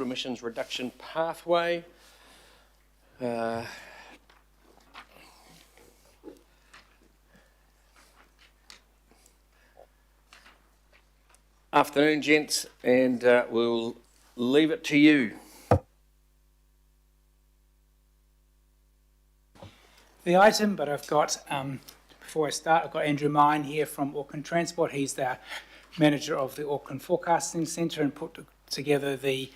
transport emissions reduction pathway. Afternoon, gents, and we'll leave it to you. The item, but I've got, before I start, I've got Andrew Mine here from Auckland Transport. He's the manager of the Auckland Forecasting Centre and put together the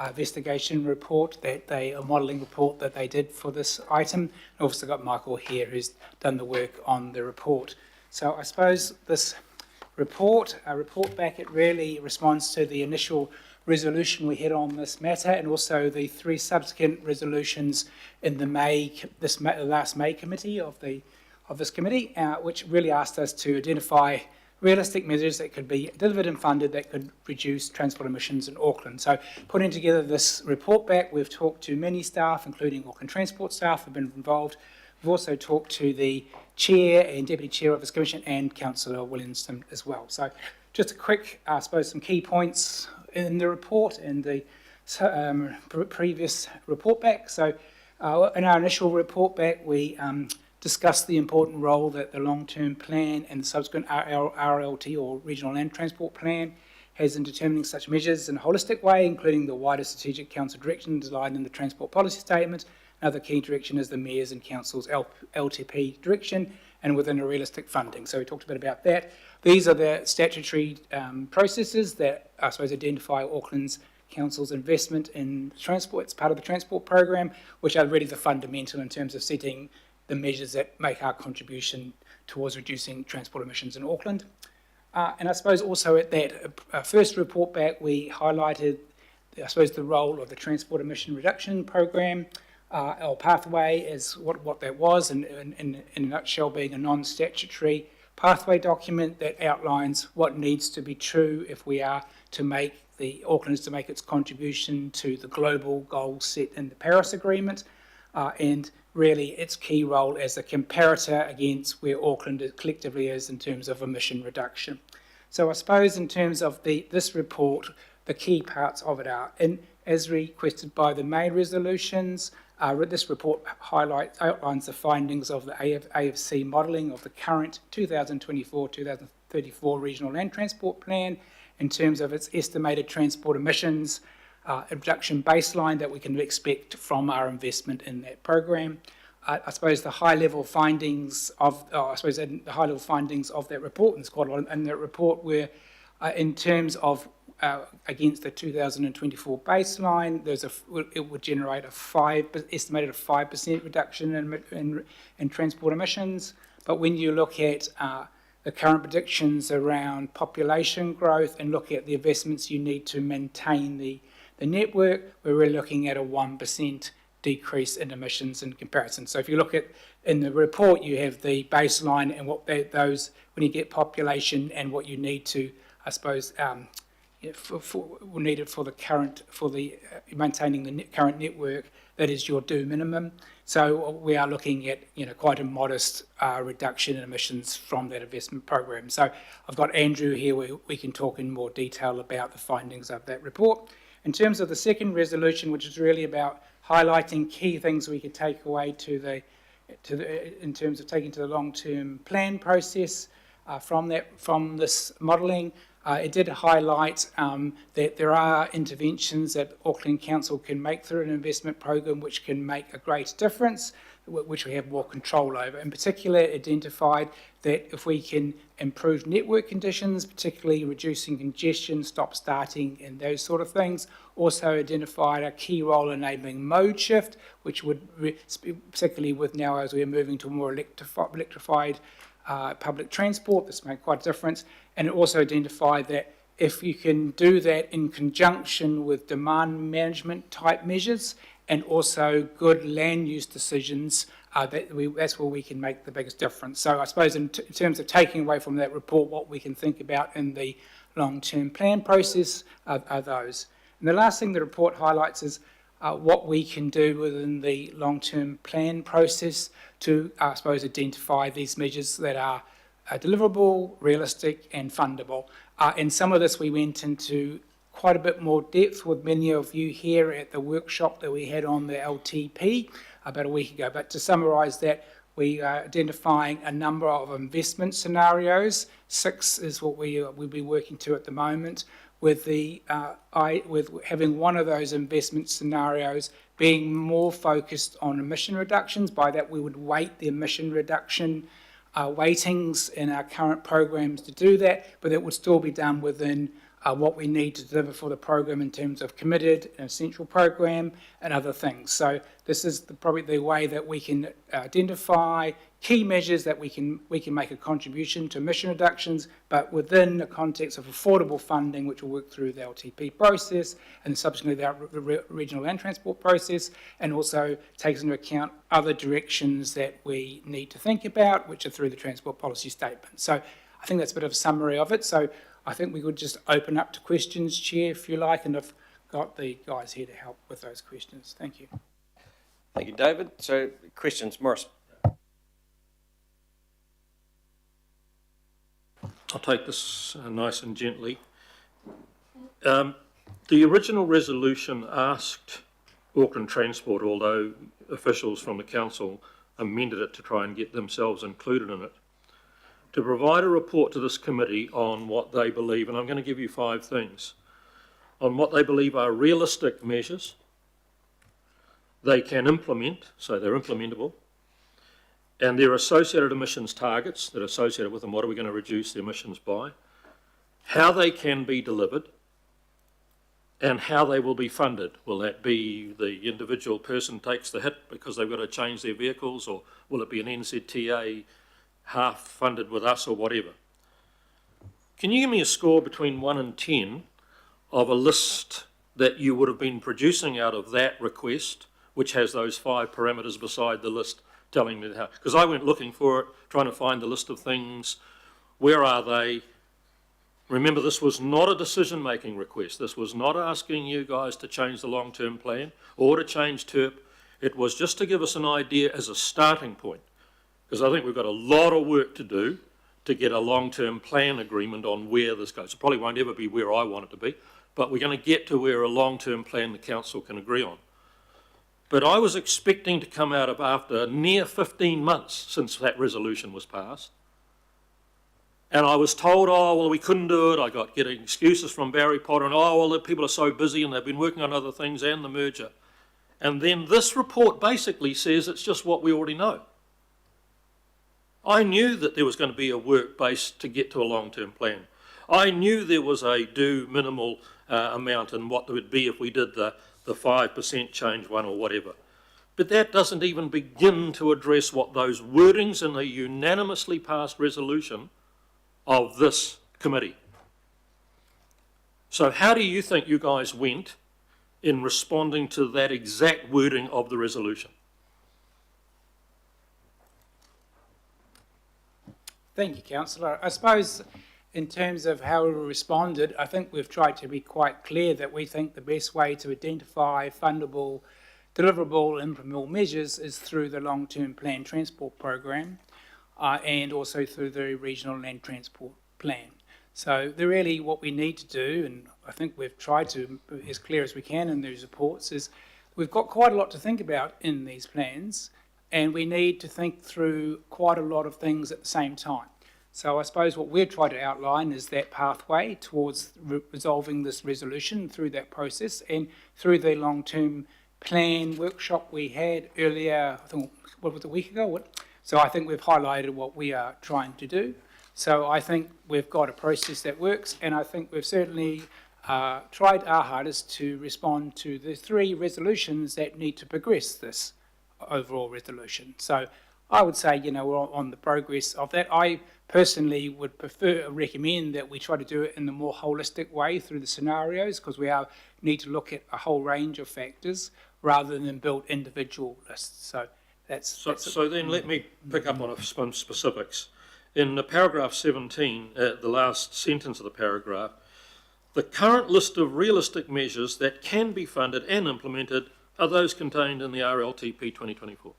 investigation report, a modelling report that they did for this item. I've also got Michael here who's done the work on the report. So I suppose this report back, it really responds to the initial resolution we had on this matter and also the 3 subsequent resolutions in the last May committee of this committee, which really asked us to identify realistic measures that could be delivered and funded that could reduce transport emissions in Auckland. So putting together this report back, we've talked to many staff, including Auckland Transport staff who have been involved. We've also talked to the Chair and Deputy Chair of this Commission and Councillor Williamson as well. So just a quick, I suppose, some key points in the report and the previous report back. So in our initial report back, we discussed the important role that the long-term plan and the subsequent RLT or Regional Land Transport Plan has in determining such measures in a holistic way, including the wider strategic council direction designed in the Transport Policy Statement. Another key direction is the Mayor's and Council's LTP direction and within a realistic funding. So we talked a bit about that. These are the statutory processes that I suppose identify Auckland's Council's investment in transport. It's part of the transport program, which are really the fundamental in terms of setting the measures that make our contribution towards reducing transport emissions in Auckland. And I suppose also at that first report back, we highlighted, I suppose, the role of the Transport Emission Reduction Program, or pathway, as what that was, and in a nutshell being a non-statutory pathway document that outlines what needs to be true if we are to make Auckland is to make its contribution to the global goals set in the Paris Agreement, and really its key role as a comparator against where Auckland collectively is in terms of emission reduction. So I suppose in terms of this report, the key parts of it are, and as requested by the May resolutions, this report outlines the findings of the AFC modelling of the current 2024-2034 Regional Land Transport Plan in terms of its estimated transport emissions, reduction baseline that we can expect from our investment in that program. I suppose the high-level findings of that report, and there's quite a lot in that report, were in terms of against the 2024 baseline, it would generate estimated 5% reduction in transport emissions. But when you look at the current predictions around population growth and look at the investments you need to maintain the network, we're really looking at a 1% decrease in emissions in comparison. So if you look at in the report, you have the baseline and what those when you get population and what you need to, I suppose, needed for maintaining the current network. That is your due minimum. So we are looking at quite a modest reduction in emissions from that investment program. So I've got Andrew here where we can talk in more detail about the findings of that report. In terms of the second resolution, which is really about highlighting key things we could take away in terms of taking to the long-term plan process from this modelling. It did highlight that there are interventions that Auckland Council can make through an investment program which can make a great difference, which we have more control over. In particular, it identified that if we can improve network conditions, particularly reducing congestion, stop starting and those sort of things, also identified a key role in enabling mode shift, which would, particularly with now as we're moving to more electrified public transport, this made quite a difference. And it also identified that if you can do that in conjunction with demand management type measures and also good land use decisions, that's where we can make the biggest difference. So I suppose in terms of taking away from that report, what we can think about in the long-term plan process are those. And the last thing the report highlights is what we can do within the long-term plan process to, I suppose, identify these measures that are deliverable, realistic and fundable. And some of this we went into quite a bit more depth with many of you here at the workshop that we had on the LTP about a week ago. But to summarise that, we are identifying a number of investment scenarios. 6 is what we'll be working to at the moment, with with having one of those investment scenarios being more focused on emission reductions. By that, we would weight the emission reduction weightings in our current programs to do that, but it would still be done within what we need to deliver for the program in terms of committed and essential program and other things. So this is probably the way that we can identify key measures that we can make a contribution to emission reductions, but within the context of affordable funding, which will work through the LTP process and subsequently the regional land transport process, and also takes into account other directions that we need to think about, which are through the transport policy statement. So I think that's a bit of a summary of it. So I think we could just open up to questions, Chair, if you like, and I've got the guys here to help with those questions. Thank you. Thank you, David. So, questions, Morris. I'll take this nice and gently. The original resolution asked Auckland Transport, although officials from the council amended it to try and get themselves included in it, to provide a report to this committee on what they believe, and I'm going to give you 5 things, on what they believe are realistic measures they can implement, so they're implementable, and their associated emissions targets that are associated with them. What are we going to reduce the emissions by? How they can be delivered, and how they will be funded. Will that be the individual person takes the hit because they've got to change their vehicles, or will it be an NZTA half funded with us, or whatever? Can you give me a score between 1 and 10 of a list that you would have been producing out of that request, which has those 5 parameters beside the list telling me how? Because I went looking for it, trying to find the list of things. Where are they? Remember, this was not a decision-making request. This was not asking you guys to change the long-term plan or to change TERP. It was just to give us an idea as a starting point, because I think we've got a lot of work to do to get a long-term plan agreement on where this goes. It probably won't ever be where I want it to be, but we're going to get to where a long-term plan the council can agree on. But I was expecting to come out of after near 15 months since that resolution was passed, and I was told, oh, well, we couldn't do it. I got getting excuses from Barry Potter, and oh, well, the people are so busy and they've been working on other things and the merger. And then this report basically says it's just what we already know. I knew that there was going to be a work base to get to a long-term plan. I knew there was a due minimal amount and what there would be if we did the 5% change one or whatever. But that doesn't even begin to address what those wordings in the unanimously passed resolution of this committee. So how do you think you guys went in responding to that exact wording of the resolution? Thank you, Councillor. I suppose in terms of how we responded, I think we've tried to be quite clear that we think the best way to identify fundable, deliverable, implementable measures is through the long-term plan transport program and also through the regional land transport plan. So really what we need to do, and I think we've tried to be as clear as we can in these reports, is we've got quite a lot to think about in these plans, and we need to think through quite a lot of things at the same time. So I suppose what we're trying to outline is that pathway towards resolving this resolution through that process and through the long-term plan workshop we had earlier, I think, what was it, a week ago? So I think we've highlighted what we are trying to do. So I think we've got a process that works, and I think we've certainly tried our hardest to respond to the 3 resolutions that need to progress this overall resolution. So I would say, you know, we're on the progress of that. I personally would recommend that we try to do it in a more holistic way through the scenarios, because we need to look at a whole range of factors rather than build individual lists. So So then let me pick up on some specifics. In paragraph 17, the last sentence of the paragraph, the current list of realistic measures that can be funded and implemented are those contained in the RLTP 2024.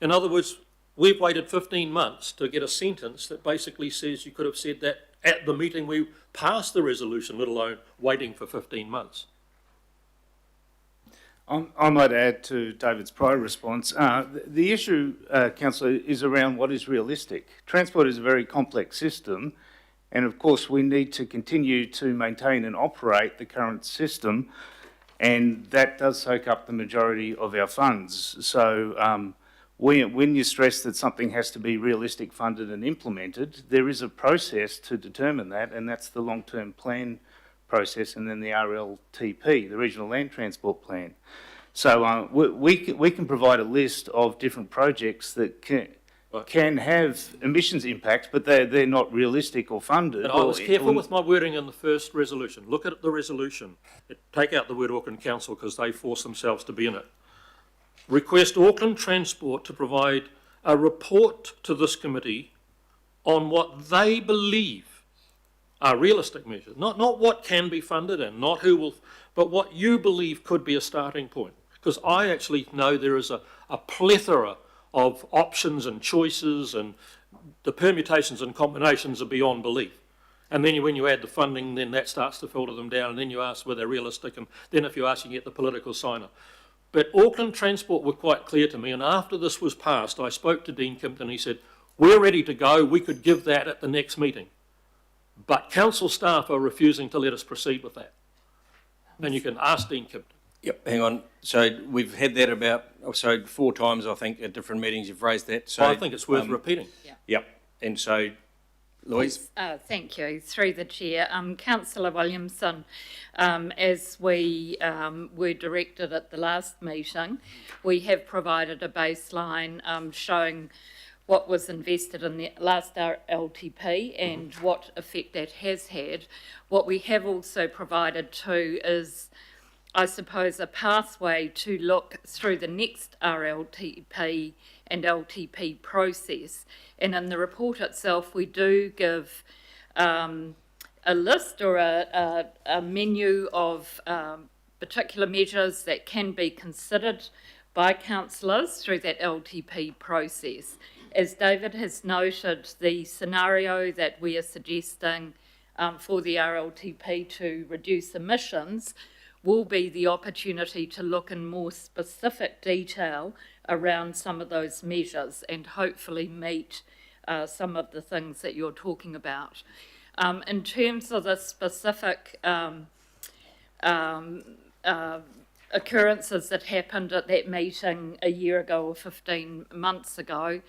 In other words, we've waited 15 months to get a sentence that basically says you could have said that at the meeting we passed the resolution, let alone waiting for 15 months. I might add to David's prior response. The issue, Councillor, is around what is realistic. Transport is a very complex system, and of course we need to continue to maintain and operate the current system, and that does soak up the majority of our funds. So when you stress that something has to be realistic, funded and implemented, there is a process to determine that, and that's the long-term plan process, and then the RLTP, the Regional Land Transport Plan. So we can provide a list of different projects that can have emissions impacts, but they're not realistic or funded. And I was careful with my wording in the first resolution. Look at the resolution. Take out the word Auckland Council because they force themselves to be in it. Request Auckland Transport to provide a report to this committee on what they believe are realistic measures, not what can be funded and not who will, but what you believe could be a starting point. Because I actually know there is a plethora of options and choices, and the permutations and combinations are beyond belief. And then when you add the funding, then that starts to filter them down, and then you ask whether they're realistic, and then if you ask, you get the political sign-off. But Auckland Transport were quite clear to me, and after this was passed, I spoke to Dean Kimpton. He said, we're ready to go, we could give that at the next meeting. But council staff are refusing to let us proceed with that. And you can ask Dean Kimpton. Yep, hang on. So we've had that about, 4 times, I think, at different meetings you've raised that. So I think it's worth repeating. Yep, and so, Louise? Thank you. Through the chair, Councillor Williamson, as we were directed at the last meeting, we have provided a baseline showing what was invested in the last LTP and what effect that has had. What we have also provided too is, I suppose, a pathway to look through the next RLTP and LTP process. And in the report itself, we do give a list or a menu of particular measures that can be considered by councillors through that LTP process. As David has noted, the scenario that we are suggesting for the RLTP to reduce emissions will be the opportunity to look in more specific detail around some of those measures and hopefully meet some of the things that you're talking about. In terms of the specific occurrences that happened at that meeting a year ago or 15 months ago,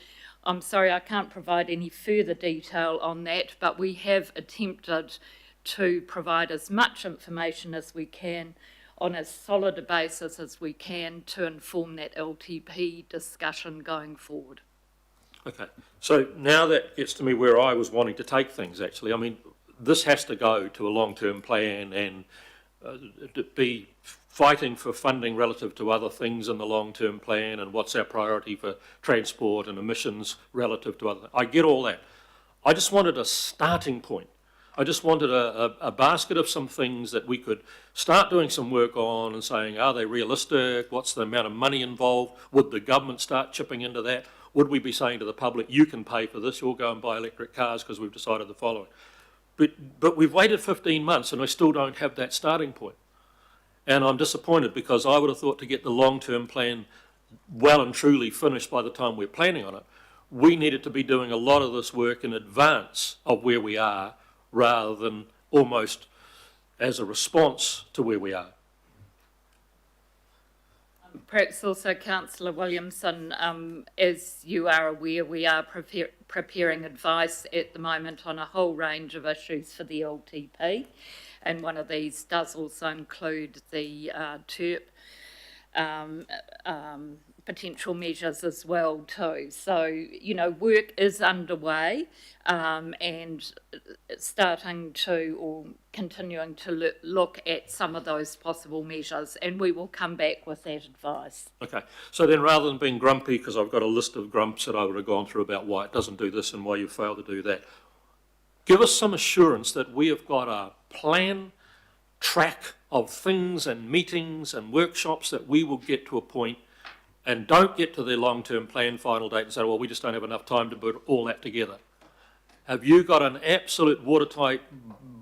I'm sorry, I can't provide any further detail on that, but we have attempted to provide as much information as we can on as solid a basis as we can to inform that LTP discussion going forward. Okay, so now that gets to me where I was wanting to take things, actually. I mean, this has to go to a long-term plan and be fighting for funding relative to other things in the long-term plan and what's our priority for transport and emissions relative to other. I get all that. I just wanted a starting point. I just wanted a basket of some things that we could start doing some work on and saying, are they realistic? What's the amount of money involved? Would the government start chipping into that? Would we be saying to the public, you can pay for this, you'll go and buy electric cars because we've decided the following? But we've waited 15 months and we still don't have that starting point. And I'm disappointed because I would have thought to get the long-term plan well and truly finished by the time we're planning on it, we needed to be doing a lot of this work in advance of where we are rather than almost as a response to where we are. Perhaps also, Councillor Williamson, as you are aware, we are preparing advice at the moment on a whole range of issues for the LTP, and one of these does also include the TERP potential measures as well too. So, you know, work is underway and starting to or continuing to look at some of those possible measures, and we will come back with that advice. Okay, so then rather than being grumpy, because I've got a list of grumps that I would have gone through about why it doesn't do this and why you failed to do that, give us some assurance that we have got a plan, track of things and meetings and workshops that we will get to a point and don't get to the long-term plan final date and say, well, we just don't have enough time to put all that together. have you got an absolute watertight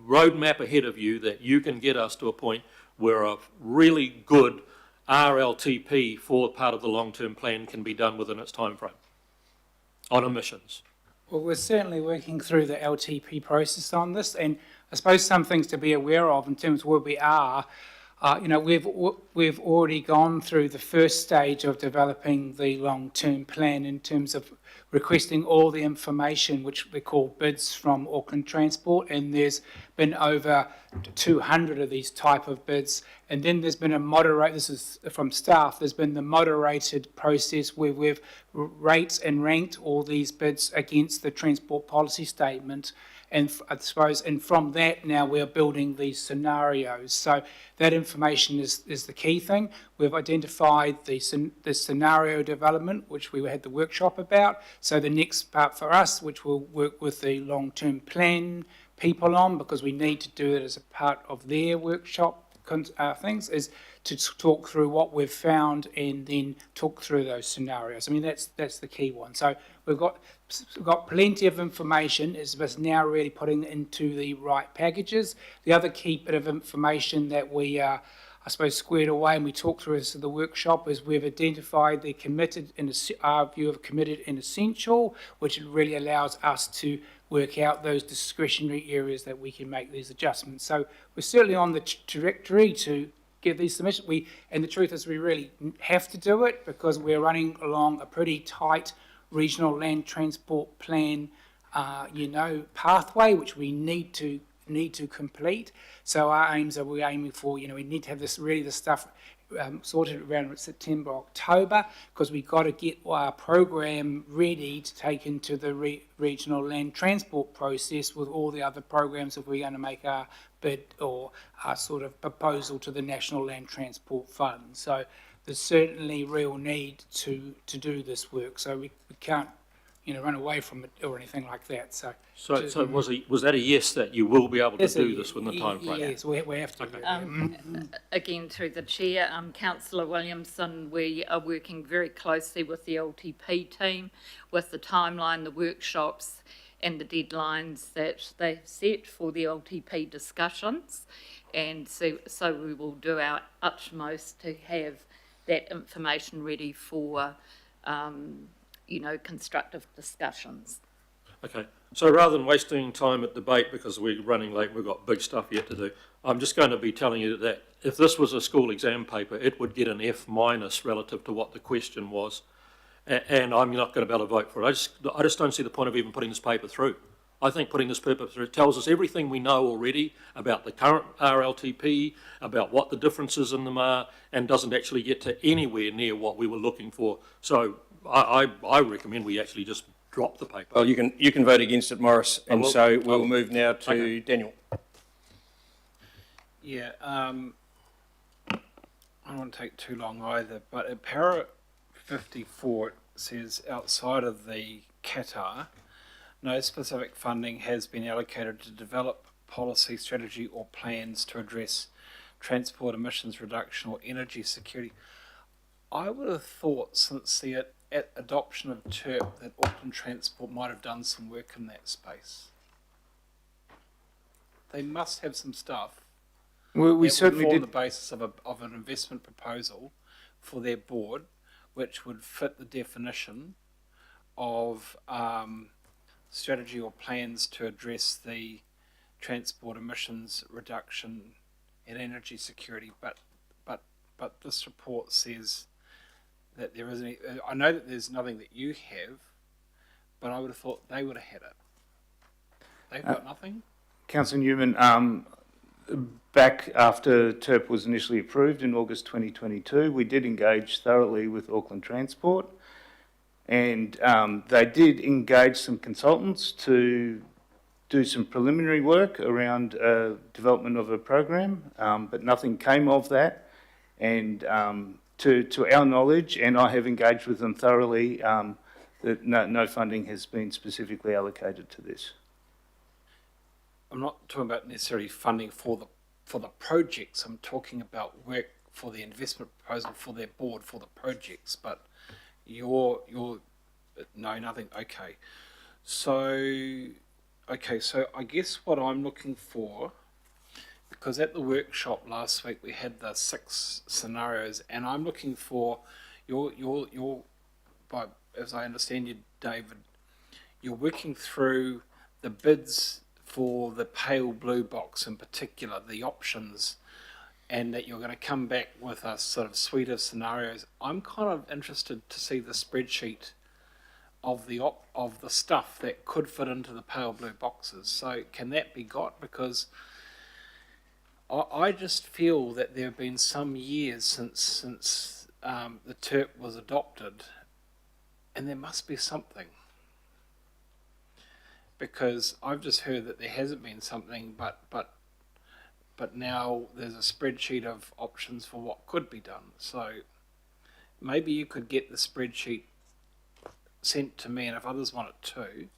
roadmap ahead of you that you can get us to a point where a really good RLTP for part of the long-term plan can be done within its timeframe on emissions? Well, we're certainly working through the LTP process on this, and I suppose some things to be aware of in terms of where we are. We've already gone through the first stage of developing the long-term plan in terms of requesting all the information, which we call bids from Auckland Transport, and there's been over 200 of these type of bids. And then there's been this is from staff, there's been the moderated process where we've rated and ranked all these bids against the transport policy statement. And I suppose, and from that now we're building these scenarios. So that information is the key thing. We've identified the scenario development, which we had the workshop about. So the next part for us, which we'll work with the long-term plan people on, because we need to do it as a part of their workshop things, is to talk through what we've found and then talk through those scenarios. I mean, that's the key one. So we've got plenty of information. It's just now really putting it into the right packages. The other key bit of information that we I suppose squared away and we talked through this at the workshop is we've identified the our view of committed and essential, which really allows us to work out those discretionary areas that we can make these adjustments. So we're certainly on the trajectory to get these submissions. And the truth is we really have to do it because we're running along a pretty tight regional land transport plan, pathway, which we need to complete. So our aims are we're aiming for, we need to have this stuff sorted around September, October, because we've got to get our program ready to take into the regional land transport process with all the other programs if we're going to make our bid or our sort of proposal to the National Land Transport Fund. So there's certainly real need to do this work. So we can't, run away from it or anything like that. So was that a yes that you will be able to do this within the time frame? Yes, we have to. Okay. Again, through the chair, Councillor Williamson, we are working very closely with the LTP team with the timeline, the workshops and the deadlines that they've set for the LTP discussions. And so we will do our utmost to have that information ready for constructive discussions. Okay, so rather than wasting time at debate because we're running late and we've got big stuff yet to do, I'm just going to be telling you that if this was a school exam paper, it would get an F- relative to what the question was, and I'm not going to be able to vote for it. I just don't see the point of even putting this paper through. I think putting this paper through tells us everything we know already about the current RLTP, about what the differences in them are, and doesn't actually get to anywhere near what we were looking for. So I recommend we actually just drop the paper. Well, you can vote against it, Morris, and so we'll move now to Okay. Daniel. Yeah, I don't want to take too long either, but in para 54 it says outside of the Qatar, no specific funding has been allocated to develop policy, strategy or plans to address transport emissions reduction or energy security. I would have thought since the adoption of TERP that Auckland Transport might have done some work in that space. They must have some stuff. We It certainly would form did. the basis of an investment proposal for their board, which would fit the definition of strategy or plans to address the transport emissions reduction and energy security. But this report says that there isn't. I know that there's nothing that you have, but I would have thought they would have had it. They've got nothing. Councillor Newman, back after TERP was initially approved in August 2022, we did engage thoroughly with Auckland Transport, and they did engage some consultants to do some preliminary work around development of a program, but nothing came of that. And to our knowledge, and I have engaged with them thoroughly, that no funding has been specifically allocated to this. I'm not talking about necessarily funding for the projects. I'm talking about work for the investment proposal for their board for the projects. But you're no nothing. Okay, so Okay, so I guess what I'm looking for, because at the workshop last week we had the 6 scenarios, and I'm looking for your, by, as I understand you, David, you're working through the bids for the pale blue box in particular, the options, and that you're going to come back with a sort of suite of scenarios. I'm kind of interested to see the spreadsheet of the stuff that could fit into the pale blue boxes. So can that be got? Because I just feel that there have been some years since the TERP was adopted, and there must be something. Because I've just heard that there hasn't been something, but now there's a spreadsheet of options for what could be done. So maybe you could get the spreadsheet sent to me, and if others want it too.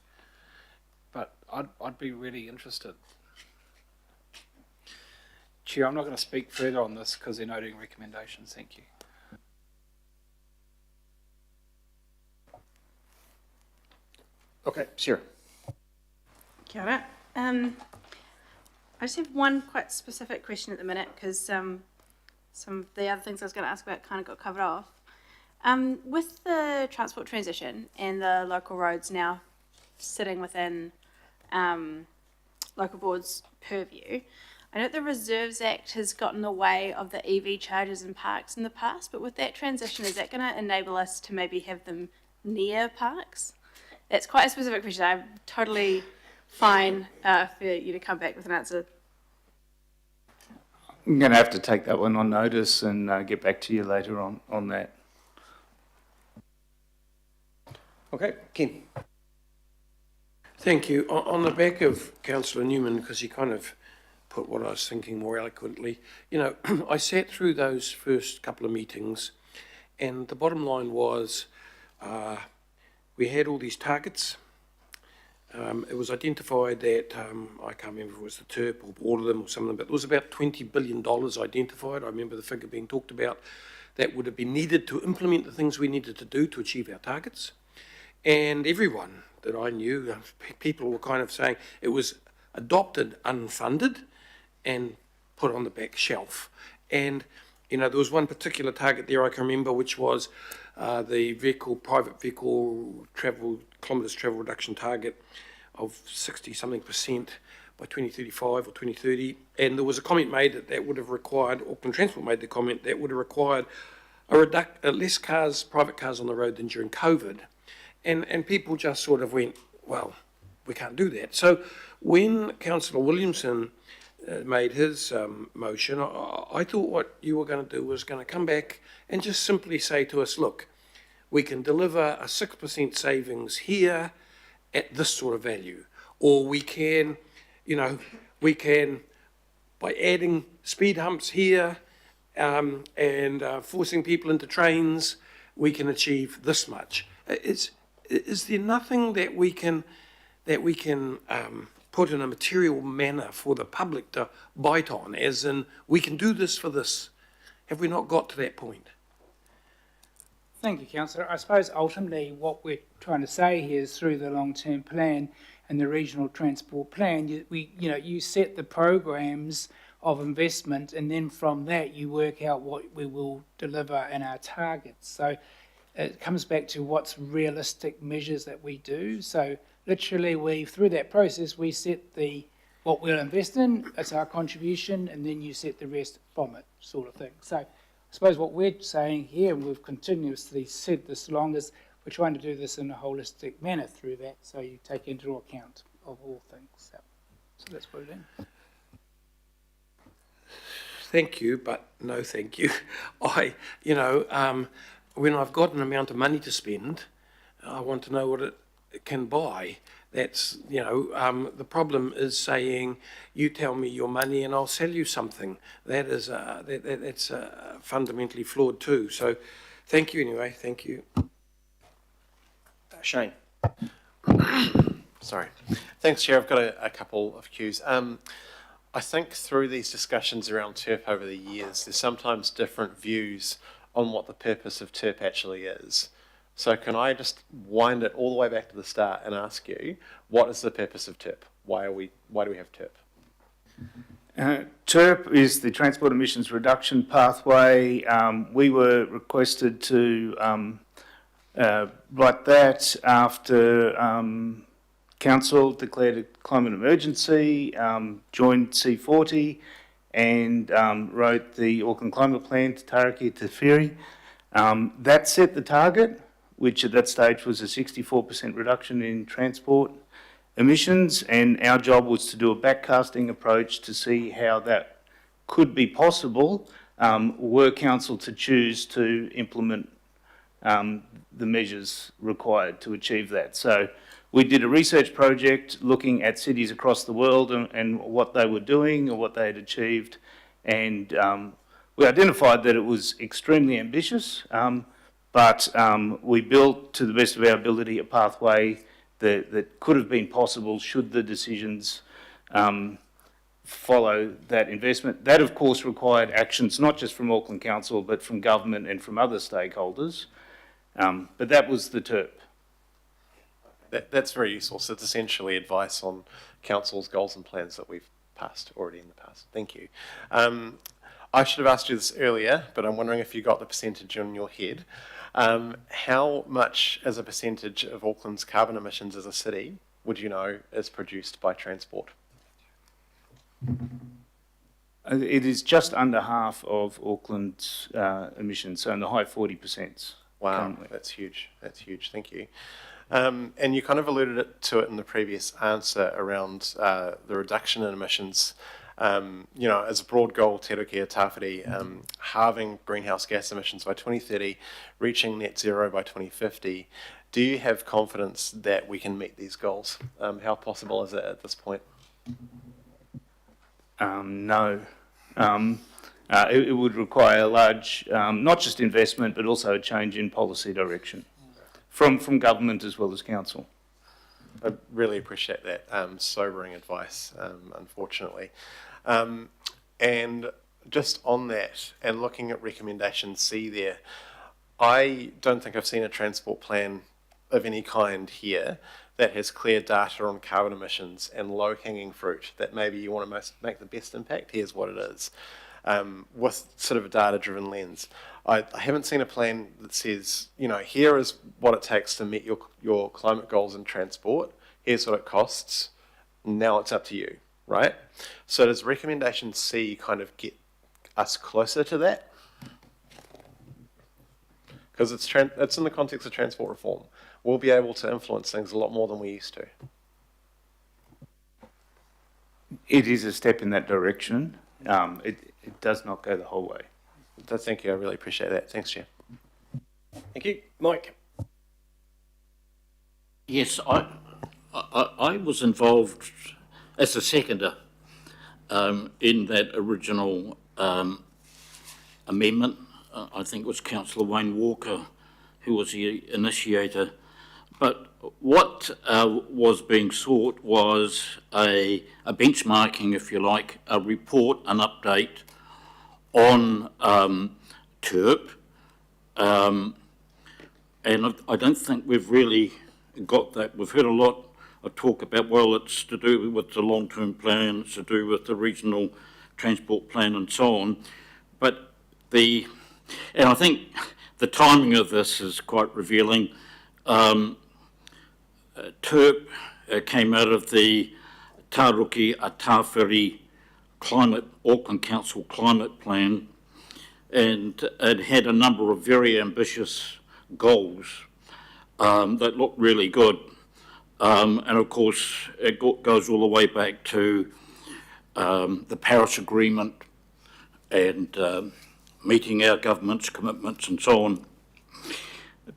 But I'd be really interested. Chair, I'm not going to speak further on this because they're noting recommendations. Thank you. Okay, Sarah. Kia ora. I just have one quite specific question at the minute because some of the other things I was going to ask about kind of got covered off. With the transport transition and the local roads now sitting within local boards' purview, I know the Reserves Act has gotten in the way of the EV chargers in parks in the past, but with that transition, is that going to enable us to maybe have them near parks? That's quite a specific question. I'm totally fine for you to come back with an answer. I'm going to have to take that one on notice and get back to you later on that. Okay, Ken. Thank you. On the back of Councillor Newman, because he kind of put what I was thinking more eloquently, you know, I sat through those first couple of meetings, and the bottom line was we had all these targets. It was identified that, I can't remember if it was the TERP or all of them or some of them, but there was about $20 billion identified. I remember the figure being talked about that would have been needed to implement the things we needed to do to achieve our targets. And everyone that I knew, people were kind of saying it was adopted unfunded and put on the back shelf. And, you know, there was one particular target there I can remember, which was the private vehicle kilometres travel reduction target of 60-something% by 2035 or 2030. And there was a comment made that would have required, Auckland Transport made the comment, that would have required less cars, private cars on the road than during COVID. And people just sort of went, well, we can't do that. So when Councillor Williamson made his motion, I thought what you were going to do was going to come back and just simply say to us, look, we can deliver a 6% savings here at this sort of value. Or we can, you know, by adding speed humps here and forcing people into trains, we can achieve this much. Is there nothing that we can put in a material manner for the public to bite on, as in, we can do this for this? Have we not got to that point? Thank you, Councillor. I suppose ultimately what we're trying to say here is through the long-term plan and the regional transport plan, you set the programs of investment, and then from that you work out what we will deliver in our targets. So it comes back to what's realistic measures that we do. So literally through that process, we set what we'll invest in, it's our contribution, and then you set the rest from it, sort of thing. So I suppose what we're saying here, and we've continuously said this long, is we're trying to do this in a holistic manner through that, so you take into account of all things. So that's what it is. Thank you, but no thank you. When I've got an amount of money to spend, I want to know what it can buy. That's, the problem is saying, you tell me your money and I'll sell you something. That's fundamentally flawed too. So thank you anyway, thank you. Shane. Sorry. Thanks, Chair. I've got a couple of cues. I think through these discussions around TERP over the years, there's sometimes different views on what the purpose of TERP actually is. So can I just wind it all the way back to the start and ask you, what is the purpose of TIRP? Why do we have TIRP? TIRP is the Transport Emissions Reduction Pathway. We were requested to write that after Council declared a climate emergency, joined C40 and wrote the Auckland Climate Plan to Taraki to Whiri. That set the target, which at that stage was a 64% reduction in transport emissions, and our job was to do a backcasting approach to see how that could be possible were Council to choose to implement the measures required to achieve that. So we did a research project looking at cities across the world and what they were doing and what they had achieved, and we identified that it was extremely ambitious, but we built, to the best of our ability, a pathway that could have been possible should the decisions follow that investment. That, of course, required actions not just from Auckland Council, but from government and from other stakeholders. But that was the TIRP. That's very useful. So it's essentially advice on Council's goals and plans that we've passed already in the past. Thank you. I should have asked you this earlier, but I'm wondering if you got the percentage in your head. How much as a percentage of Auckland's carbon emissions as a city would you know is produced by transport? It is just under half of Auckland's emissions, so in the high 40%. Wow, currently. That's huge. That's huge. Thank you. And you kind of alluded to it in the previous answer around the reduction in emissions. You know, as a broad goal, Te Reke Tawhiri, halving greenhouse gas emissions by 2030, reaching net zero by 2050. Do you have confidence that we can meet these goals? How possible is it at this point? No. It would require a large, not just investment, but also a change in policy direction from government as well as council. I really appreciate that sobering advice, unfortunately. And just on that, and looking at recommendation C there, I don't think I've seen a transport plan of any kind here that has clear data on carbon emissions and low-hanging fruit that maybe you want to make the best impact. Here's what it is, with sort of a data-driven lens. I haven't seen a plan that says, you know, here is what it takes to meet your climate goals in transport. Here's what it costs. Now it's up to you, right? So does recommendation C kind of get us closer to that? Because it's in the context of transport reform. We'll be able to influence things a lot more than we used to. It is a step in that direction. It does not go the whole way. Thank you. I really appreciate that. Thanks, Chair. Thank you. Mike? Yes, I was involved as a seconder in that original amendment. I think it was Councillor Wayne Walker who was the initiator. But what was being sought was a benchmarking, if you like, a report, an update on TIRP. And I don't think we've really got that. We've heard a lot of talk about, well, it's to do with the long-term plan, it's to do with the regional transport plan and so on. But and I think the timing of this is quite revealing. TIRP came out of the Taruki a Tawhiri Auckland Council climate plan, and it had a number of very ambitious goals that looked really good. And of course, it goes all the way back to the Paris Agreement and meeting our government's commitments and so on.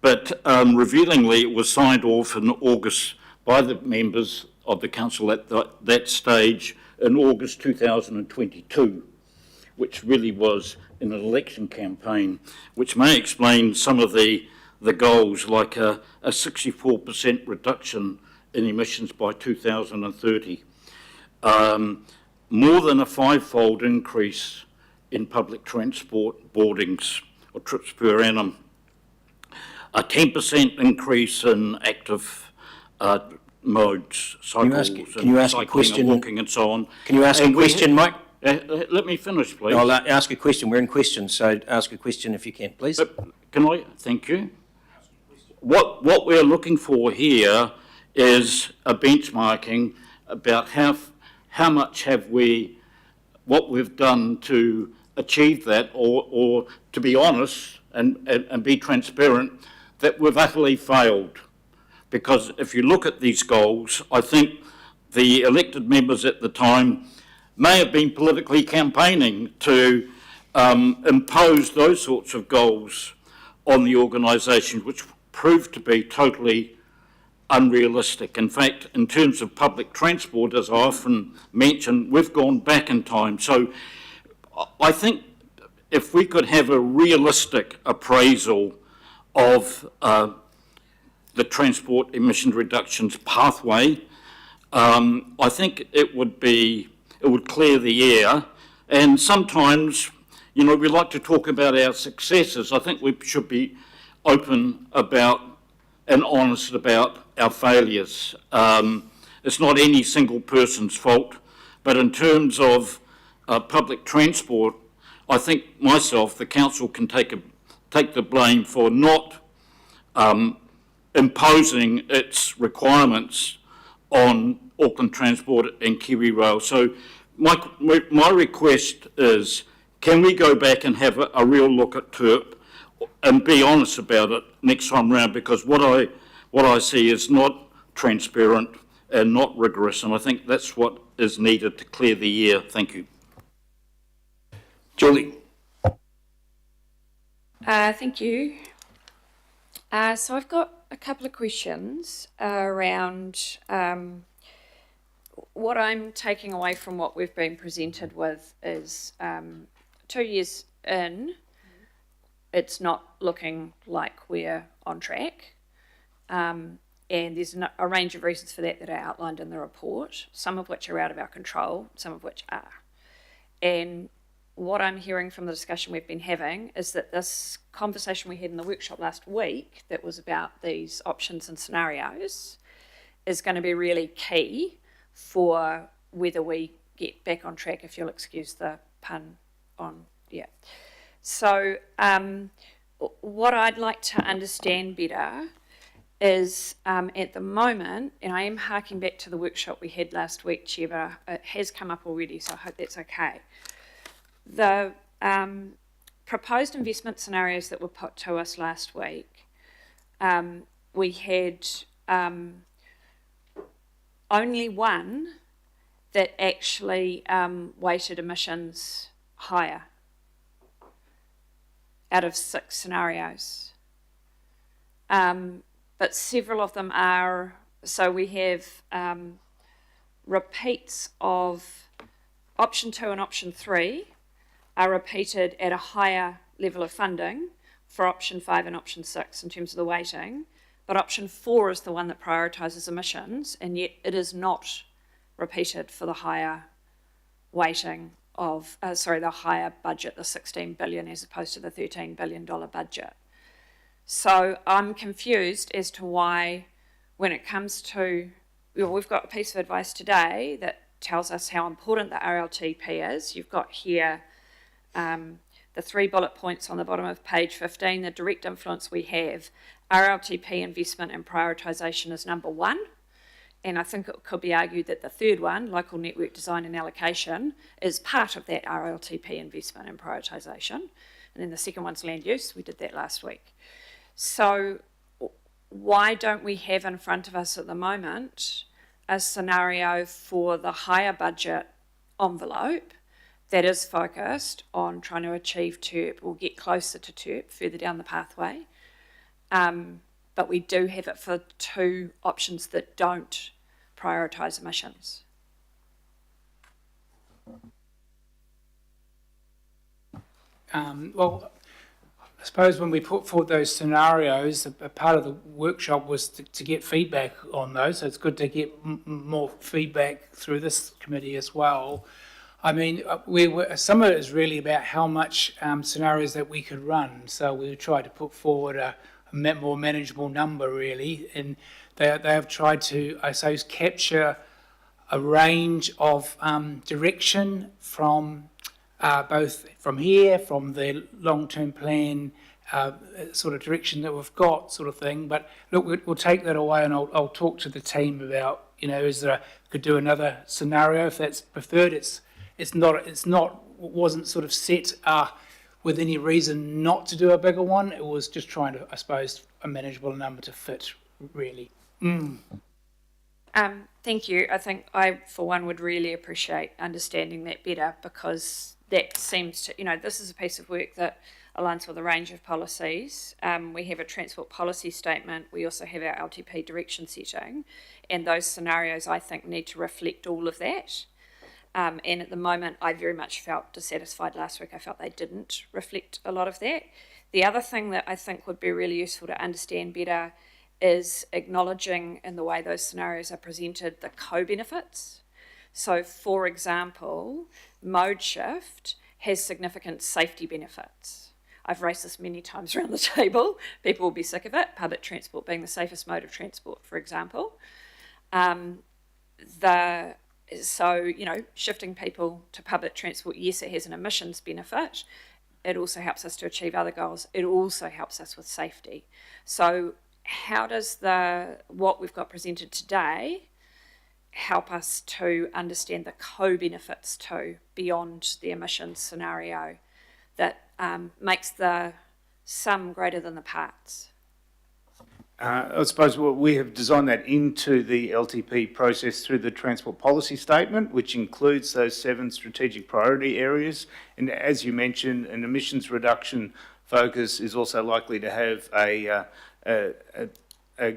But revealingly, it was signed off in August by the members of the council at that stage in August 2022, which really was an election campaign, which may explain some of the goals, like a 64% reduction in emissions by 2030, more than a 5-fold increase in public transport boardings or trips per annum, a 10% increase in active modes, cycles, can you ask a cycling question? and walking and so on. Can you ask a question, Mike? Let me finish, please. I'll ask a question. We're in questions, so ask a question if you can, please. Can I? Thank you. What we're looking for here is a benchmarking about how much have what we've done to achieve that, or to be honest and be transparent, that we've utterly failed. Because if you look at these goals, I think the elected members at the time may have been politically campaigning to impose those sorts of goals on the organisation, which proved to be totally unrealistic. In fact, in terms of public transport, as I often mention, we've gone back in time. So I think if we could have a realistic appraisal of the transport emission reductions pathway, I think it would clear the air. And sometimes, you know, we like to talk about our successes. I think we should be open about and honest about our failures. It's not any single person's fault, but in terms of public transport, I think myself, the council, can take the blame for not imposing its requirements on Auckland Transport and Kiwi Rail. So my request is, can we go back and have a real look at TERP and be honest about it next time round? Because what I see is not transparent and not rigorous, and I think that's what is needed to clear the air. Thank you. Julie. Thank you. So I've got a couple of questions around what I'm taking away from what we've been presented with is 2 years in, it's not looking like we're on track. And there's a range of reasons for that are outlined in the report, some of which are out of our control, some of which are. And what I'm hearing from the discussion we've been having is that this conversation we had in the workshop last week that was about these options and scenarios is going to be really key for whether we get back on track, if you'll excuse the pun on, yeah. So what I'd like to understand better is at the moment, and I am harking back to the workshop we had last week, Chair, but it has come up already, so I hope that's okay. The proposed investment scenarios that were put to us last week, we had only one that actually weighted emissions higher out of 6 scenarios. But several of them are, so we have repeats of option 2 and option 3 are repeated at a higher level of funding for option 5 and option 6 in terms of the weighting, but option 4 is the one that prioritises emissions, and yet it is not repeated for the higher weighting of, the higher budget, the 16 billion as opposed to the $13 billion budget. So I'm confused as to why, when it comes to, we've got a piece of advice today that tells us how important the RLTP is. You've got here the 3 bullet points on the bottom of page 15, the direct influence we have. RLTP investment and prioritisation is number 1. And I think it could be argued that the third one, local network design and allocation, is part of that RLTP investment and prioritisation. And then the second one's land use. We did that last week. So why don't we have in front of us at the moment a scenario for the higher budget envelope that is focused on trying to achieve TERP or get closer to TERP further down the pathway? But we do have it for 2 options that don't prioritise emissions. Well, I suppose when we put forward those scenarios, a part of the workshop was to get feedback on those, so it's good to get more feedback through this committee as well. I mean, some of it is really about how much scenarios that we could run. So we tried to put forward a more manageable number really, and they have tried to, I suppose, capture a range of direction from both from here, from the long-term plan sort of direction that we've got, sort of thing. But look, we'll take that away, and I'll talk to the team about, is there could do another scenario if that's preferred. It wasn't sort of set with any reason not to do a bigger one. It was just trying to, I suppose, a manageable number to fit, really. Thank you. I think I, for one, would really appreciate understanding that better, because that seems to, this is a piece of work that aligns with a range of policies. We have a transport policy statement. We also have our LTP direction setting, and those scenarios, I think, need to reflect all of that. And at the moment, I very much felt dissatisfied last week. I felt they didn't reflect a lot of that. The other thing that I think would be really useful to understand better is acknowledging in the way those scenarios are presented the co-benefits. So, for example, mode shift has significant safety benefits. I've raised this many times around the table. People will be sick of it, public transport being the safest mode of transport, for example. Shifting people to public transport, yes, it has an emissions benefit. It also helps us to achieve other goals. It also helps us with safety. So how does what we've got presented today help us to understand the co-benefits too, beyond the emissions scenario, that makes the sum greater than the parts? I suppose we have designed that into the LTP process through the transport policy statement, which includes those 7 strategic priority areas. And as you mentioned, an emissions reduction focus is also likely to have a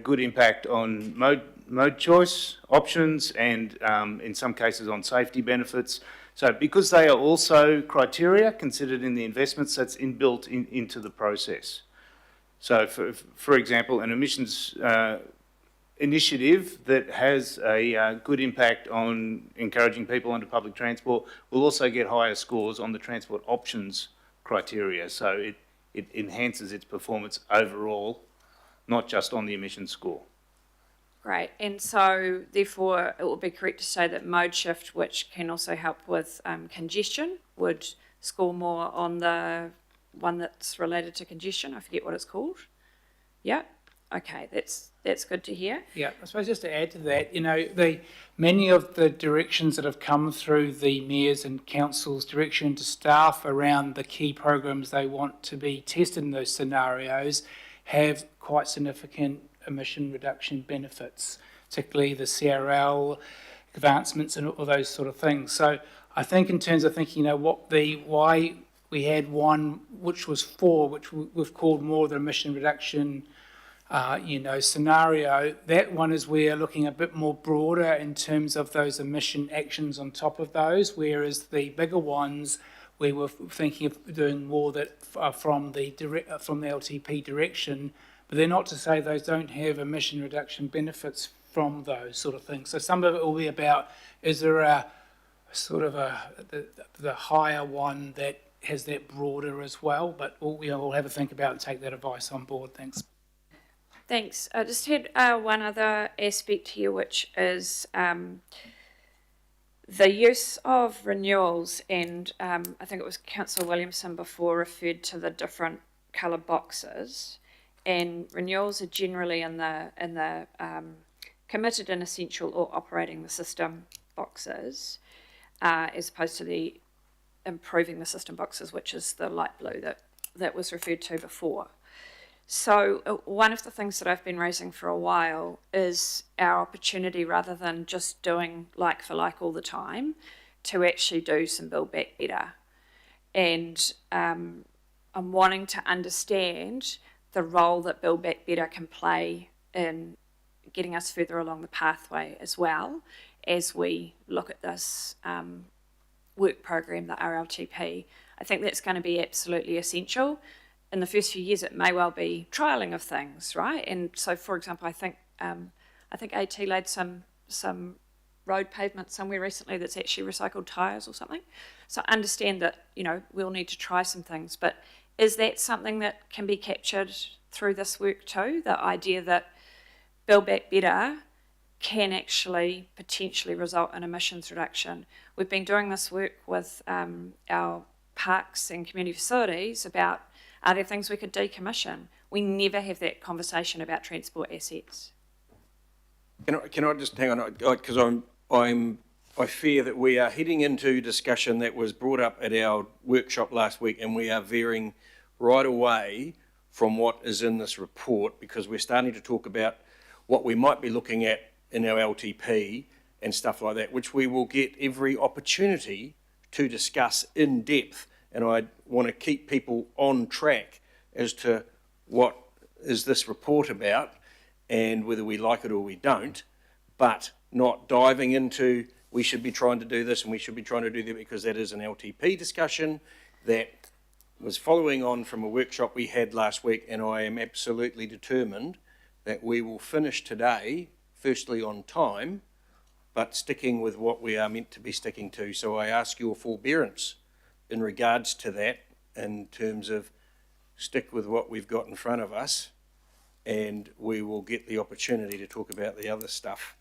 good impact on mode choice options, and in some cases on safety benefits. So because they are also criteria considered in the investments, that's inbuilt into the process. So, for example, an emissions initiative that has a good impact on encouraging people onto public transport will also get higher scores on the transport options criteria. So it enhances its performance overall, not just on the emissions score. Great. And so, therefore, it would be correct to say that mode shift, which can also help with congestion, would score more on the one that's related to congestion. I forget what it's called. Yeah. Okay. That's good to hear. Yeah. I suppose just to add to that, many of the directions that have come through the mayor's and council's direction to staff around the key programs they want to be tested in those scenarios have quite significant emission reduction benefits, particularly the CRL advancements and all those sort of things. So I think in terms of thinking, why we had one which was 4, which we've called more the emission reduction, scenario. That one is we're looking a bit more broader in terms of those emission actions on top of those, whereas the bigger ones we were thinking of doing more that from the LTP direction. But they're not to say those don't have emission reduction benefits from those sort of things. So some of it will be about, is there a sort of the higher one that has that broader as well? But we'll have a think about and take that advice on board. Thanks. Thanks. I just had one other aspect here, which is the use of renewals, and I think it was Councillor Williamson before referred to the different colour boxes. And renewals are generally in the committed and essential or operating the system boxes, as opposed to the improving the system boxes, which is the light blue that was referred to before. So one of the things that I've been raising for a while is our opportunity, rather than just doing like for like all the time, to actually do some build back better. And I'm wanting to understand the role that Build Back Better can play in getting us further along the pathway, as well as we look at this work program, the RLTP. I think that's going to be absolutely essential. In the first few years, it may well be trialling of things, right? And so, for example, I think AT laid some road pavement somewhere recently that's actually recycled tyres or something. So understand that, we'll need to try some things, but is that something that can be captured through this work too? The idea that Build Back Better can actually potentially result in emissions reduction. We've been doing this work with our parks and community facilities about, are there things we could decommission? We never have that conversation about transport assets. Can I just hang on, because I fear that we are heading into discussion that was brought up at our workshop last week, and we are veering right away from what is in this report, because we're starting to talk about what we might be looking at in our LTP and stuff like that, which we will get every opportunity to discuss in depth. And I want to keep people on track as to what is this report about and whether we like it or we don't, but not diving into we should be trying to do this and we should be trying to do that, because that is an LTP discussion that was following on from a workshop we had last week, and I am absolutely determined that we will finish today, firstly on time, but sticking with what we are meant to be sticking to. So I ask your forbearance in regards to that, in terms of stick with what we've got in front of us, and we will get the opportunity to talk about the other stuff.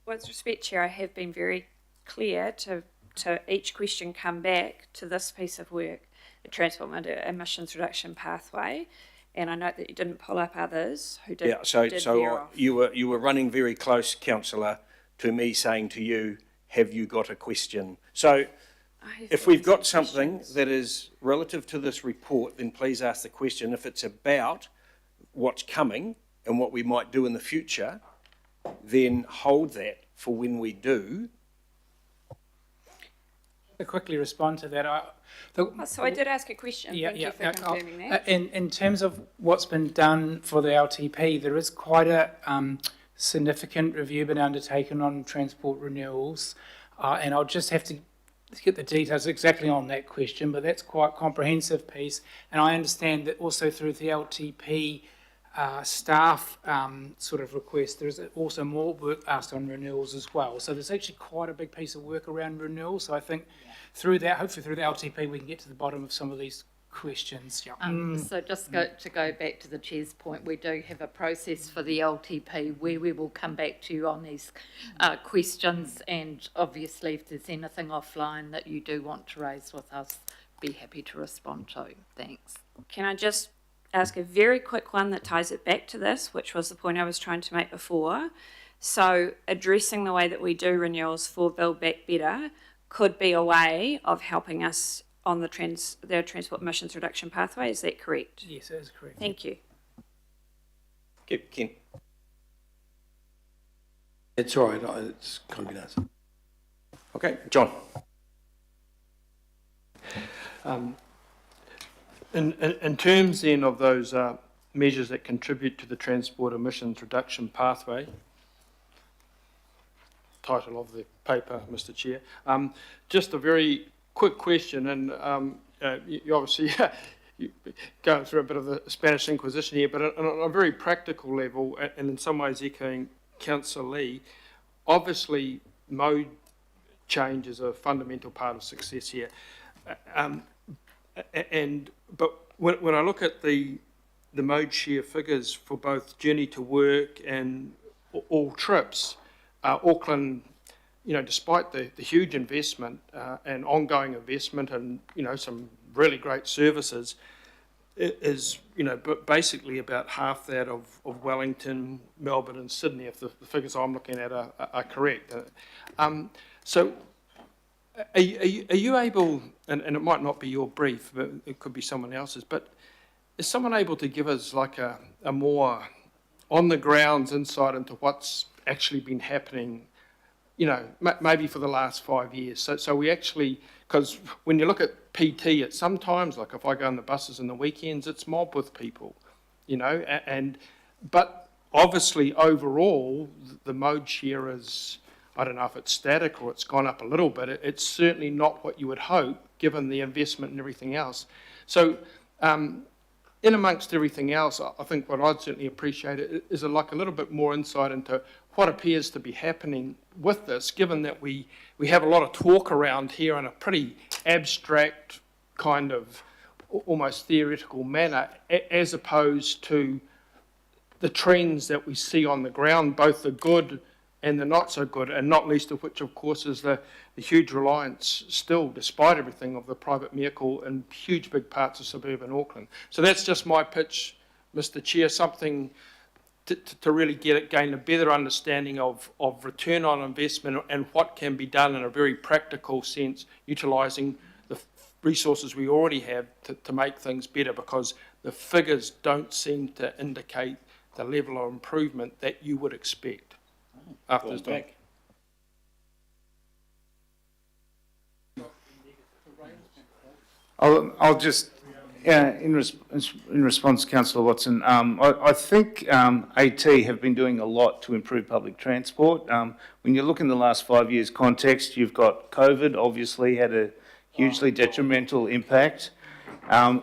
With respect, Chair, I have been very clear to each question come back to this piece of work, the Transport Emissions Reduction Pathway, and I note that you didn't pull up others who did. Yeah, so veer off. you were running very close, councillor, to me saying to you, have you got a question? So if we've got something that is relative to this report, then please ask the question. If it's about what's coming and what we might do in the future, then hold that for when we do. To quickly respond to that, So I did ask a question. Thank you for confirming that. In terms of what's been done for the LTP, there is quite a significant review been undertaken on transport renewals, and I'll just have to get the details exactly on that question, but that's quite a comprehensive piece. And I understand that also through the LTP staff sort of request, there's also more work asked on renewals as well. So there's actually quite a big piece of work around renewals. So I think through that, hopefully through the LTP, we can get to the bottom of some of these questions. Yeah. So just to go back to the Chair's point, we do have a process for the LTP where we will come back to you on these questions, and obviously if there's anything offline that you do want to raise with us, be happy to respond to. Thanks. Can I just ask a very quick one that ties it back to this, which was the point I was trying to make before? So addressing the way that we do renewals for Build Back Better could be a way of helping us on the transport emissions reduction pathway. Is that correct? Yes, that is correct. Thank you. Ken. It's all right, it's kind of been answered. Okay, John. In terms then of those measures that contribute to the transport emissions reduction pathway, title of the paper, Mr. Chair, just a very quick question, and you obviously you're going through a bit of the Spanish Inquisition here, but on a very practical level, and in some ways echoing Councillor Lee, obviously mode change is a fundamental part of success here. But when I look at the mode share figures for both journey to work and all trips, Auckland, despite the huge investment and ongoing investment and, some really great services, it is, basically about half that of Wellington, Melbourne and Sydney, if the figures I'm looking at are correct. So are you able, and it might not be your brief, but it could be someone else's, but is someone able to give us like a more on-the-grounds insight into what's actually been happening, maybe for the last 5 years? So we actually, because when you look at PT, it's sometimes, like if I go on the buses in the weekends, it's mob with people, but obviously overall, the mode share is, I don't know if it's static or it's gone up a little bit. It's certainly not what you would hope, given the investment and everything else. So in amongst everything else, I think what I'd certainly appreciate is a little bit more insight into what appears to be happening with this, given that we have a lot of talk around here in a pretty abstract kind of almost theoretical manner, as opposed to the trends that we see on the ground, both the good and the not so good, and not least of which, of course, is the huge reliance still, despite everything, of the private vehicle in huge big parts of suburban Auckland. So that's just my pitch, Mr. Chair, something to really gain a better understanding of return on investment and what can be done in a very practical sense, utilising the resources we already have to make things better, because the figures don't seem to indicate the level of improvement that you would expect after it's done. I'll just, in response to Councillor Watson, I think AT have been doing a lot to improve public transport. When you look in the last 5 years context, you've got COVID, obviously had a hugely detrimental impact.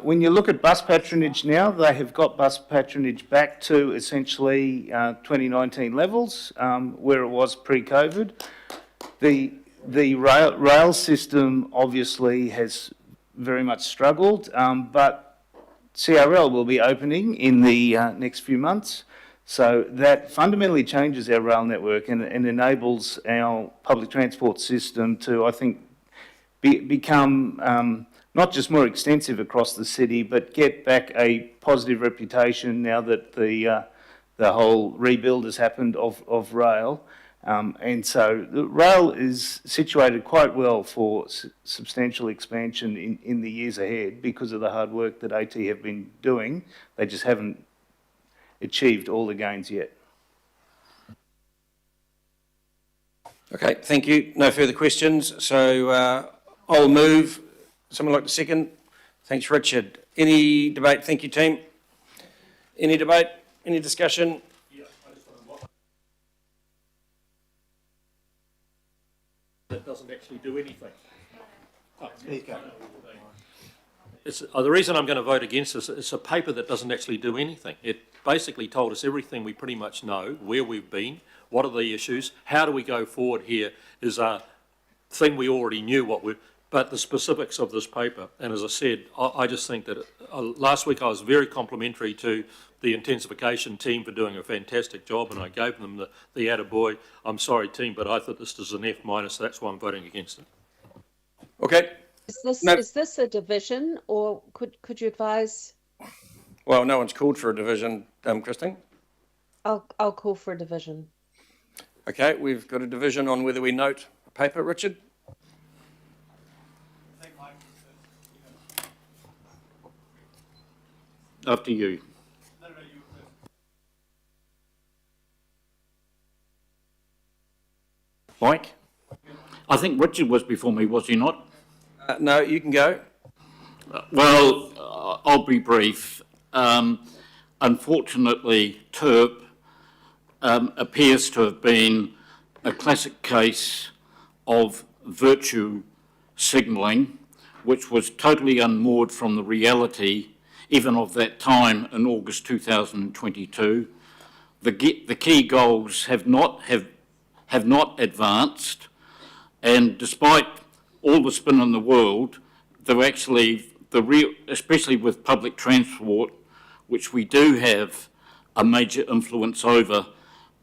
When you look at bus patronage now, they have got bus patronage back to essentially 2019 levels, where it was pre-COVID. The rail system obviously has very much struggled, but CRL will be opening in the next few months. So that fundamentally changes our rail network and enables our public transport system to, I think, become not just more extensive across the city, but get back a positive reputation now that the whole rebuild has happened of rail. And so the rail is situated quite well for substantial expansion in the years ahead because of the hard work that AT have been doing. They just haven't achieved all the gains yet. Okay, thank you. No further questions. So I'll move. Someone like to second? Thanks, Richard. Any debate? Thank you, team. Any debate? Any discussion? That doesn't actually do anything. Oh, there you go. The reason I'm going to vote against this, it's a paper that doesn't actually do anything. It basically told us everything we pretty much know, where we've been, what are the issues, how do we go forward here is a thing we already knew but the specifics of this paper. And as I said, I just think that last week I was very complimentary to the intensification team for doing a fantastic job, and I gave them the attaboy. I'm sorry, team, but I thought this is an F-, so that's why I'm voting against it. Okay. Is this a division, or could you advise? Well, no one's called for a division, Christine. I'll call for a division. Okay, we've got a division on whether we note a paper, Richard. After you. Mike? I think Richard was before me, was he not? No, you can go. Well, I'll be brief. Unfortunately, TERP appears to have been a classic case of virtue signalling, which was totally unmoored from the reality even of that time in August 2022. The key goals have not advanced, and despite all the spin in the world, they're actually especially with public transport, which we do have a major influence over,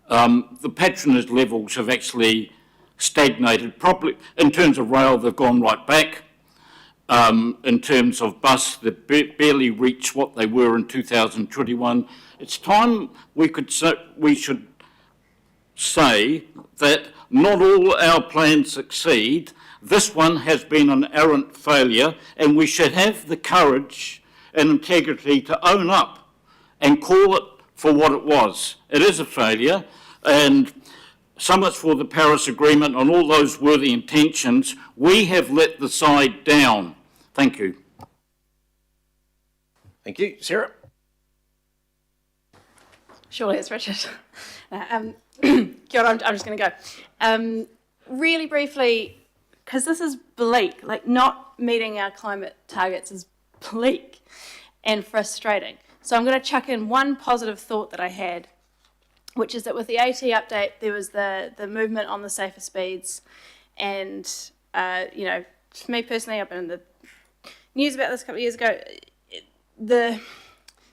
the patronage levels have actually stagnated. Probably in terms of rail, they've gone right back. In terms of bus, they barely reach what they were in 2021. It's time we should say that not all our plans succeed. This one has been an arrant failure, and we should have the courage and integrity to own up and call it for what it was. It is a failure, and so much for the Paris Agreement and all those worthy intentions. We have let the side down. Thank you. Thank you. Sarah? Surely it's Richard. Kia ora, I'm just going to go. Really briefly, because this is bleak, like not meeting our climate targets is bleak and frustrating. So I'm going to chuck in one positive thought that I had, which is that with the AT update, there was the movement on the safer speeds. And, for me personally, I've been in the news about this a couple of years ago. the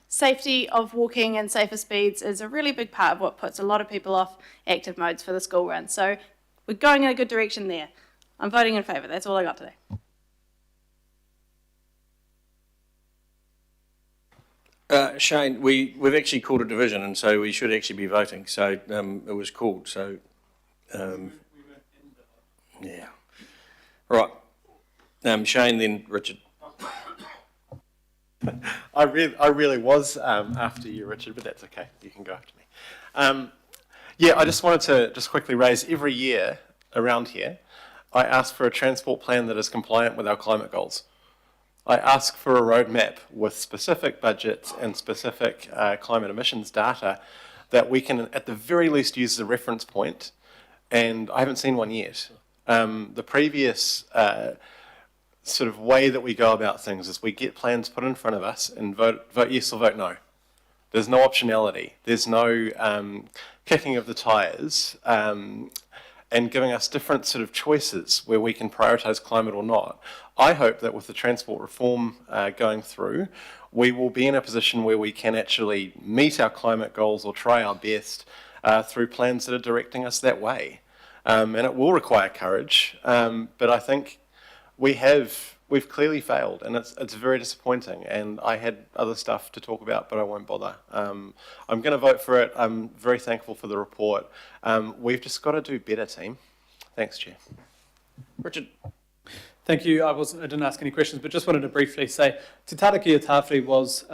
safety of walking and safer speeds is a really big part of what puts a lot of people off active modes for the school run. So we're going in a good direction there. I'm voting in favour. That's all I got today. Shane, we've actually called a division, and so we should actually be voting. So it was called. So yeah, right. Shane, then Richard. I really was after you, Richard, but that's okay. You can go after me. Yeah, I just wanted to just quickly raise, every year around here, I ask for a transport plan that is compliant with our climate goals. I ask for a roadmap with specific budgets and specific climate emissions data that we can, at the very least, use as a reference point, and I haven't seen one yet. The previous sort of way that we go about things is we get plans put in front of us and vote yes or vote no. There's no optionality. There's no kicking of the tyres and giving us different sort of choices where we can prioritise climate or not. I hope that with the transport reform going through, we will be in a position where we can actually meet our climate goals or try our best through plans that are directing us that way. And it will require courage, but I think we've clearly failed, and it's very disappointing. And I had other stuff to talk about, but I won't bother. I'm going to vote for it. I'm very thankful for the report. We've just got to do better, team. Thanks, Chair. Richard. Thank you. I didn't ask any questions, but just wanted to briefly say Te Taraki o Tāwhiri was,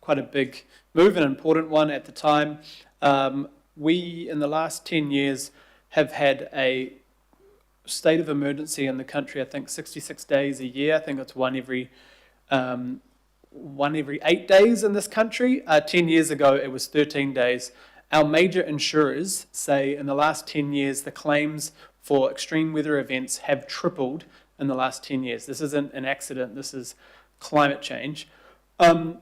quite a big move, an important one at the time. We, in the last 10 years, have had a state of emergency in the country, I think 66 days a year. I think it's one every 8 days in this country. 10 years ago, it was 13 days. Our major insurers say in the last 10 years, the claims for extreme weather events have tripled in the last 10 years. This isn't an accident, this is climate change.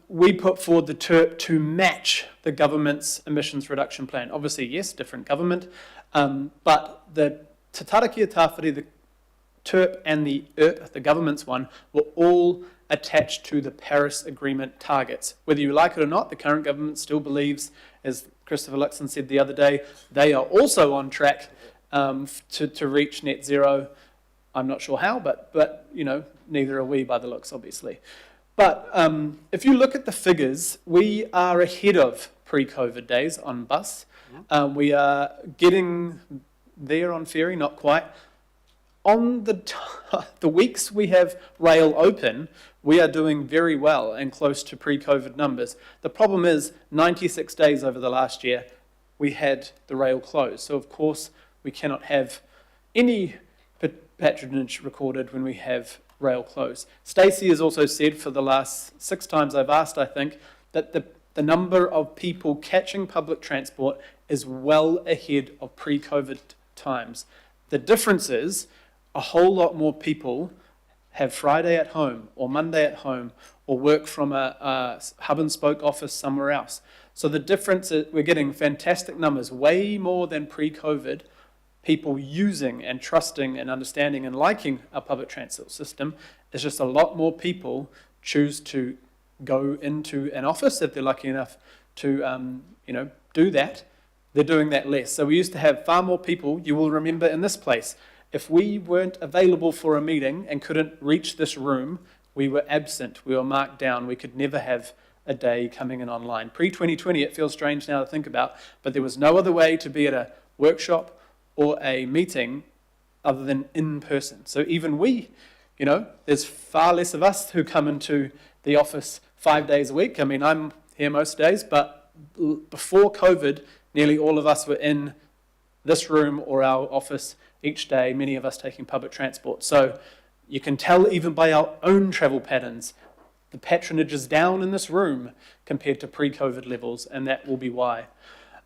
We put forward the TERP to match the government's emissions reduction plan. Obviously, yes, different government, but the Te Taraki o Tāwhiri, the TERP and the ERP, the government's one, were all attached to the Paris Agreement targets. Whether you like it or not, the current government still believes, as Christopher Luxon said the other day, they are also on track to reach net zero. I'm not sure how, but neither are we by the looks, obviously. But if you look at the figures, we are ahead of pre-COVID days on bus. We are getting there on ferry, not quite. On the weeks we have rail open, we are doing very well and close to pre-COVID numbers. The problem is 96 days over the last year, we had the rail closed. So of course, we cannot have any patronage recorded when we have rail closed. Stacey has also said for the last 6 times I've asked, I think, that the number of people catching public transport is well ahead of pre-COVID times. The difference is a whole lot more people have Friday at home or Monday at home or work from a hub and spoke office somewhere else. So the difference is we're getting fantastic numbers, way more than pre-COVID, people using and trusting and understanding and liking our public transport system. It's just a lot more people choose to go into an office if they're lucky enough to do that. They're doing that less. So we used to have far more people, you will remember in this place, if we weren't available for a meeting and couldn't reach this room, we were absent, we were marked down, we could never have a day coming in online. Pre-2020, it feels strange now to think about, but there was no other way to be at a workshop or a meeting other than in person. So even we, there's far less of us who come into the office 5 days a week. I mean, I'm here most days, but before COVID, nearly all of us were in this room or our office each day, many of us taking public transport. So you can tell even by our own travel patterns, the patronage is down in this room compared to pre-COVID levels, and that will be why.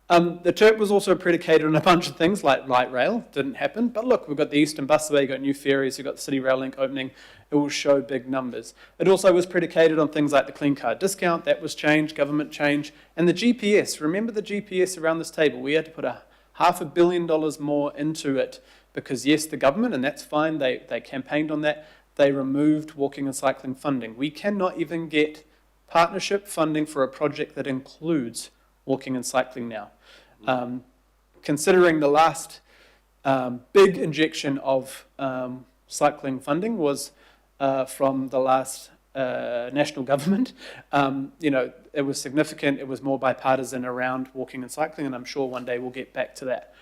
The TERP was also predicated on a bunch of things like light rail, didn't happen, but look, we've got the Eastern Busway, you've got new ferries, you've got the City Rail Link opening, it will show big numbers. It also was predicated on things like the clean car discount, that was changed, government change, and the GPS. Remember the GPS around this table? We had to put $500 million more into it because yes, the government, and that's fine, they campaigned on that, they removed walking and cycling funding. We cannot even get partnership funding for a project that includes walking and cycling now. Considering the last big injection of cycling funding was from the last national government, it was significant. It was more bipartisan around walking and cycling, and I'm sure one day we'll get back to that.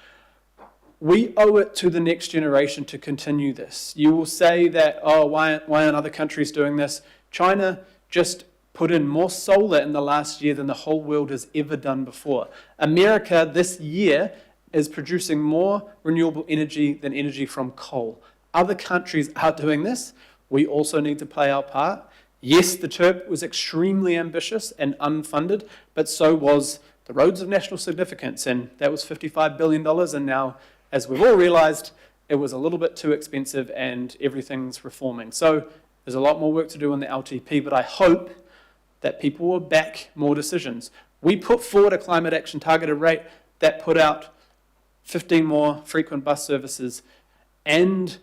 We owe it to the next generation to continue this. You will say that, oh, why aren't other countries doing this? China just put in more solar in the last year than the whole world has ever done before. America this year is producing more renewable energy than energy from coal. Other countries are doing this. We also need to play our part. Yes, the TERP was extremely ambitious and unfunded, but so was the roads of national significance, and that was $55 billion, and now, as we've all realised, it was a little bit too expensive and everything's reforming. So there's a lot more work to do on the LTP, but I hope that people will back more decisions. We put forward a climate action targeted rate that put out 15 more frequent bus services, and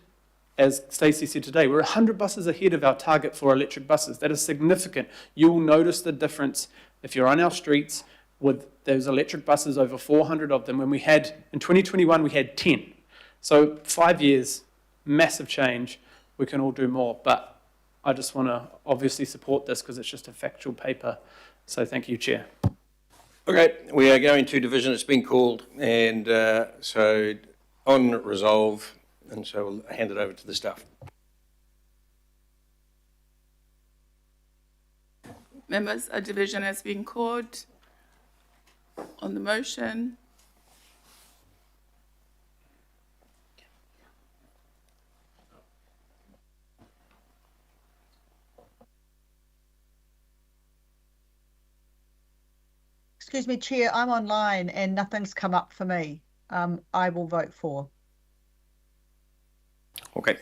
as Stacey said today, we're 100 buses ahead of our target for electric buses. That is significant. You will notice the difference if you're on our streets with those electric buses, over 400 of them, when we had, in 2021, we had 10. So 5 years, massive change. We can all do more, but I just want to obviously support this because it's just a factual paper. So thank you, Chair. Okay, we are going to division. It's been called, and so on resolve, and so we'll hand it over to the staff. Members, a division has been called on the motion. Excuse me, Chair, I'm online and nothing's come up for me. I will vote for. Okay.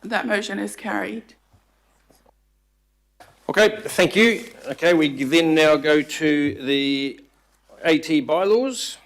That motion is carried. Okay, thank you. Okay, we then now go to the AT bylaws.